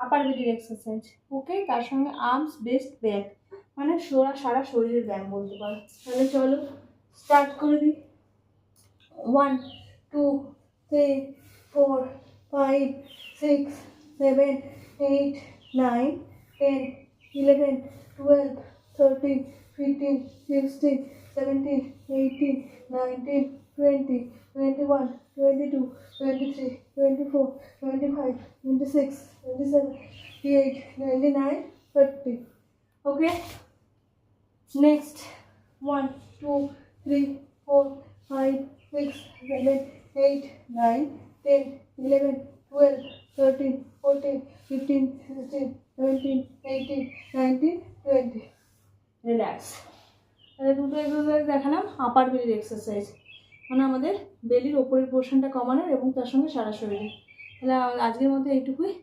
আপার বডির এক্সারসাইজ। ওকে, তার সঙ্গে আর্মস, বেস্ট, ব্যাক, মানে সারা শরীরের ব্যায়াম বলতে পারো। তাহলে চলো স্টার্ট করে দিই। 1 2 3 4 5 6 7 8 9 10 11 12 13 15 16 17 18 19 20 21 22 23 24 25 26 27 28 29 30. Okay, next 1 2 3 4 5 6 7 8 9 10 11 12 13 14 15 16 17 18 19 20. রিল্যাক্স। তাহলে দুটো এক্সারসাইজ দেখালাম, আপার বেলির এক্সারসাইজ, মানে আমাদের বেলির ওপরের পোর্শনটা কমানোর এবং তার সঙ্গে সারা শরীরে। তাহলে আজকের মধ্যে এইটুকুই।